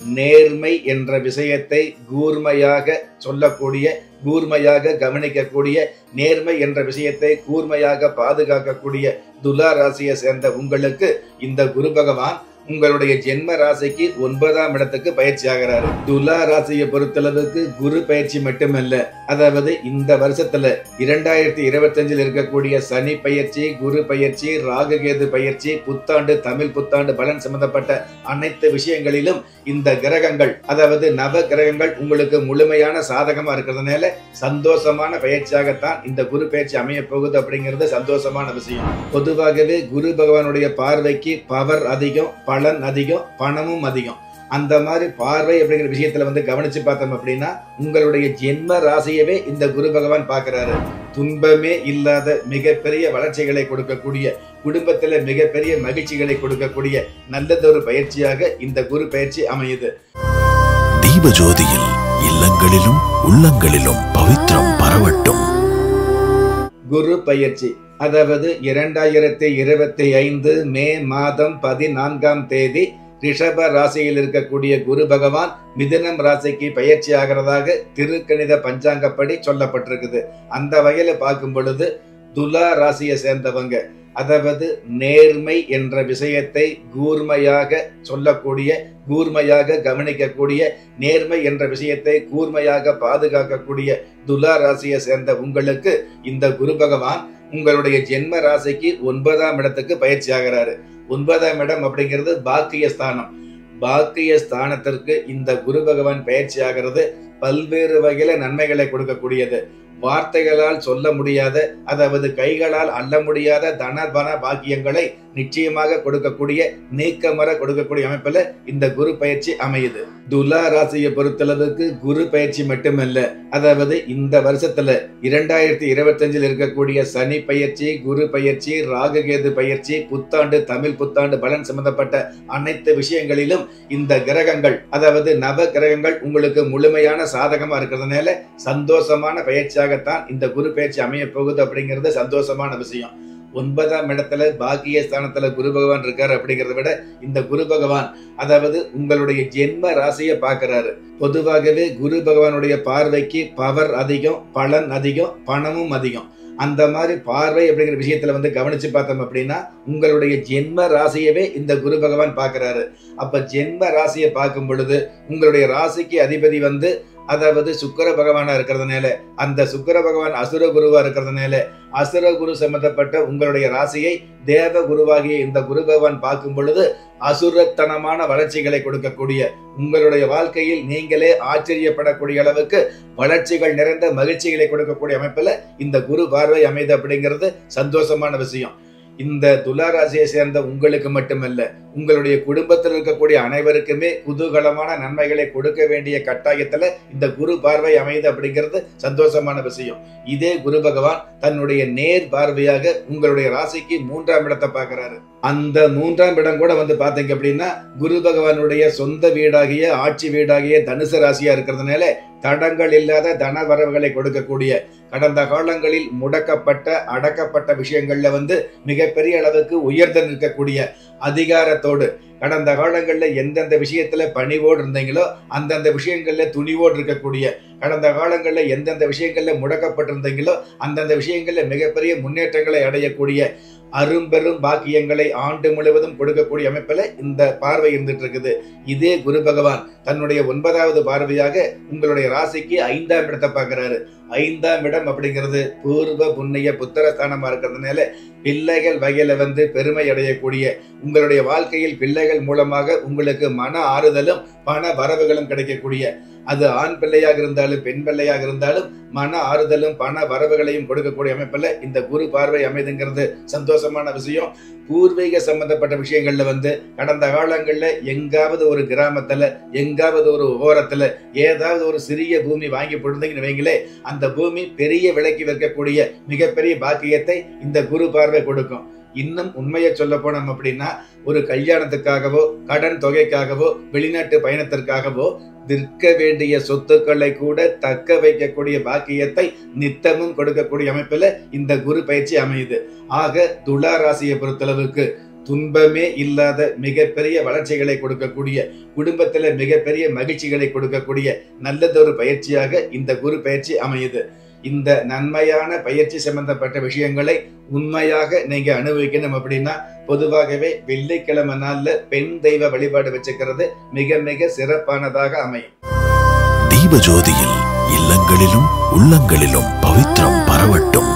நேர்மை என்ற விஷயத்தை கூர்மையாக சொல்லக்கூடிய, கூர்மையாக கவனிக்கக்கூடிய, நேர்மை என்ற விஷயத்தை கூர்மையாக பாதுகாக்கக்கூடிய துலா ராசியை சேர்ந்த உங்களுக்கு இந்த குரு பகவான் உங்களுடைய ஜென்ம ராசிக்கு 9ஆம் இடத்துக்கு பயிற்சி ஆகிறாரு. துலா ராசியை பொறுத்தளவுக்கு குரு பயிற்சி மட்டுமல்ல, அதாவது இந்த வருஷத்துல 2025 இருக்கக்கூடிய சனி பயிற்சி, குரு பயிற்சி, ராகுகேது பயிற்சி, புத்தாண்டு, தமிழ் புத்தாண்டு பலன் சம்பந்தப்பட்ட அனைத்து விஷயங்களிலும் இந்த கிரகங்கள், அதாவது நவ கிரகங்கள் உங்களுக்கு முழுமையான சாதகமா இருக்கிறதுனால சந்தோஷமான பயிற்சியாகத்தான் இந்த குரு பயிற்சி அமைய போகுது. அப்படிங்கிறது சந்தோஷமான விஷயம். பொதுவாகவே குரு பகவானுடைய பார்வைக்கு பவர் அதிகம், பலன் அதிகம், பணமும் அதிகம். அந்த மாதிரி பார்வை அப்படிங்கிற விஷயத்துல கவனிச்சு பார்த்தோம் அப்படின்னா உங்களுடைய ஜென்ம ராசியவே இந்த குரு பகவான் பார்க்கிறாரு. துன்பமே இல்லாத மிகப்பெரிய வளர்ச்சிகளை கொடுக்கக்கூடிய, குடும்பத்துல மிகப்பெரிய மகிழ்ச்சிகளை கொடுக்கக்கூடிய நல்லதொரு பயிற்சியாக இந்த குரு பயிற்சி அமையுது. தீபஜோதியில் இல்லங்களிலும் உள்ளங்களிலும் பவித்ரம் பரவட்டும். குரு பயிற்சி அதாவது 2025 மே மாதம் 14ஆம் தேதி ரிஷப ராசியில் இருக்கக்கூடிய குரு பகவான் மிதுனம் ராசிக்கு பயிற்சி ஆகிறதாக திருக்கணித பஞ்சாங்கப்படி சொல்லப்பட்டிருக்குது. அந்த வகையில பார்க்கும் பொழுது துலா ராசியை சேர்ந்தவங்க, அதாவது நேர்மை என்ற விஷயத்தை கூர்மையாக சொல்லக்கூடிய, கூர்மையாக கவனிக்கக்கூடிய, நேர்மை என்ற விஷயத்தை கூர்மையாக பாதுகாக்கக்கூடிய துலா ராசியை சேர்ந்த உங்களுக்கு இந்த குரு பகவான் உங்களுடைய ஜென்ம ராசிக்கு 9ஆம் இடத்துக்கு பயிற்சி ஆகிறாரு. 9ஆம் இடம் அப்படிங்கிறது பாக்கிய ஸ்தானம். பாக்கிய ஸ்தானத்திற்கு இந்த குரு பகவான் பயிற்சி ஆகிறது பல்வேறு வகையில நன்மைகளை கொடுக்கக்கூடியது. வார்த்தைகளால் சொல்ல முடியாத, அதாவது கைகளால் அள்ள முடியாத தனபன பாக்கியங்களை நிச்சயமாக கொடுக்கக்கூடிய, நீக்கமர கொடுக்கக்கூடிய அமைப்புல இந்த குரு பயிற்சி அமையுது. துலா ராசியை பொறுத்தளவுக்கு குரு பயிற்சி மட்டுமல்ல, அதாவது இந்த வருஷத்துல 2025 இருக்கக்கூடிய சனி பயிற்சி, குரு பயிற்சி, ராகுகேது பயிற்சி, புத்தாண்டு, தமிழ் புத்தாண்டு பலன் சம்பந்தப்பட்ட அனைத்து விஷயங்களிலும் இந்த கிரகங்கள், அதாவது நவ கிரகங்கள் உங்களுக்கு முழுமையான சாதகமா இருக்கிறதுனால சந்தோஷமான பயிற்சியாகத்தான் இந்த குரு பயிற்சி அமைய போகுது. அப்படிங்கிறது சந்தோஷமான விஷயம். 9ஆம் இடத்துல பாக்கிய ஸ்தானத்துல குரு பகவான் இருக்காரு. அப்படிங்கிறத விட இந்த குரு பகவான், அதாவது உங்களுடைய ஜென்ம ராசியை பார்க்கிறாரு. பொதுவாகவே குரு பகவானுடைய பார்வைக்கு பவர் அதிகம், பலன் அதிகம், பணமும் அதிகம். அந்த மாதிரி பார்வை அப்படிங்கிற விஷயத்துல கவனிச்சு பார்த்தோம் அப்படின்னா உங்களுடைய ஜென்ம ராசியவே இந்த குரு பகவான் பார்க்கிறாரு. அப்ப ஜென்ம ராசியை பார்க்கும் பொழுது உங்களுடைய ராசிக்கு அதிபதி அதாவது சுக்கிர பகவானா இருக்கிறதுனால, அந்த சுக்கிர பகவான் அசுர குருவா இருக்கிறதுனால அசுர குரு சம்பந்தப்பட்ட உங்களுடைய ராசியை தேவ குருவாகிய இந்த குரு பகவான் பார்க்கும் பொழுது அசுரத்தனமான வளர்ச்சிகளை கொடுக்கக்கூடிய, உங்களுடைய வாழ்க்கையில் நீங்களே ஆச்சரியப்படக்கூடிய அளவுக்கு வளர்ச்சிகள் நிறைந்த மகிழ்ச்சிகளை கொடுக்கக்கூடிய அமைப்புல இந்த குரு பார்வை அமைது. அப்படிங்கிறது சந்தோஷமான விஷயம். இந்த துலா ராசியை சேர்ந்த உங்களுக்கு மட்டுமல்ல, உங்களுடைய குடும்பத்தில் இருக்கக்கூடிய அனைவருக்குமே குதூகலமான நன்மைகளை கொடுக்க வேண்டிய கட்டாயத்துல இந்த குரு பார்வை அமைது. அப்படிங்கிறது சந்தோஷமான விஷயம். இதே குரு பகவான் தன்னுடைய நேர் பார்வையாக உங்களுடைய ராசிக்கு 3ஆம் இடத்தை பார்க்கிறாரு. அந்த 3ஆம் இடம் கூட பாத்தீங்க அப்படின்னா குரு பகவானுடைய சொந்த வீடாகிய, ஆட்சி வீடாகிய தனுசு ராசியா இருக்கிறதுனால தடங்கள் இல்லாத தன வரவுகளை கொடுக்கக்கூடிய, கடந்த காலங்களில் முடக்கப்பட்ட, அடக்கப்பட்ட விஷயங்கள்ல மிகப்பெரிய அளவுக்கு உயர்ந்து நிற்கக்கூடிய, அதிகாரத்தோடு கடந்த காலங்கள்ல எந்தெந்த விஷயத்துல பணிவோடு இருந்தீங்களோ அந்தந்த விஷயங்கள்ல துணிவோடு இருக்கக்கூடிய, கடந்த காலங்கள்ல எந்தெந்த விஷயங்கள்ல முடக்கப்பட்டிருந்தீங்களோ அந்தந்த விஷயங்கள்ல மிகப்பெரிய முன்னேற்றங்களை அடையக்கூடிய, அரும்பெரும் பாக்கியங்களை ஆண்டு முழுவதும் கொடுக்கக்கூடிய அமைப்புல இந்த பார்வை இருந்துட்டு இருக்குது. இதே குரு பகவான் தன்னுடைய 9வது பார்வையாக உங்களுடைய ராசிக்கு 5ஆம் இடத்தை பார்க்கிறாரு. 5ஆம் இடம் அப்படிங்கிறது பூர்வ புண்ணிய புத்திரஸ்தானமா இருக்கிறதுனால பிள்ளைகள் வகையில பெருமை அடையக்கூடிய, உங்களுடைய வாழ்க்கையில் பிள்ளைகள் மூலமாக உங்களுக்கு மன ஆறுதலும் பண வரவுகளும் கிடைக்கக்கூடிய, அது ஆண் பிள்ளையாக இருந்தாலும் பெண் பிள்ளையாக இருந்தாலும் மன ஆறுதலும் பண வரவுகளையும் கொடுக்கக்கூடிய அமைப்புல இந்த குரு பார்வை அமைதுங்கிறது சந்தோஷமான விஷயம். பூர்வீக சம்பந்தப்பட்ட விஷயங்கள்ல கடந்த காலங்கள்ல எங்காவது ஒரு கிராமத்துல, எங்காவது ஒரு ஓரத்துல ஏதாவது ஒரு சிறிய பூமி வாங்கி போட்டிருந்தீங்கன்னு வைங்களே, அந்த பூமி பெரிய விலைக்கு விற்கக்கூடிய மிகப்பெரிய பாக்கியத்தை இந்த குரு பார்வை கொடுக்கும். இன்னும் உண்மையை சொல்ல போனோம் அப்படின்னா ஒரு கல்யாணத்துக்காகவோ, கடன் தொகைக்காகவோ, வெளிநாட்டு பயணத்திற்காகவோ விற்க வேண்டிய சொத்துக்களை கூட தக்க வைக்கக்கூடிய பாக்கியத்தை நித்தமும் கொடுக்கக்கூடிய அமைப்புல இந்த குரு பயிற்சி அமையுது. ஆக துலா ராசியை பொறுத்தளவுக்கு துன்பமே இல்லாத மிகப்பெரிய வளர்ச்சிகளை கொடுக்கக்கூடிய, குடும்பத்துல மிகப்பெரிய மகிழ்ச்சிகளை கொடுக்கக்கூடிய நல்லதொரு பயிற்சியாக இந்த குரு பயிற்சி அமையுது. இந்த நன்மையான பயிற்சி சம்பந்தப்பட்ட விஷயங்களை உண்மையாக நீங்க அனுபவிக்கணும் அப்படின்னா பொதுவாகவே வெள்ளிக்கிழமை நாள்ல பெண் தெய்வ வழிபாடு வச்சுக்கிறது மிக மிக சிறப்பானதாக அமையும். தீபஜோதியில் இல்லங்களிலும் உள்ளங்களிலும் பவித்திரம் பரவட்டும்.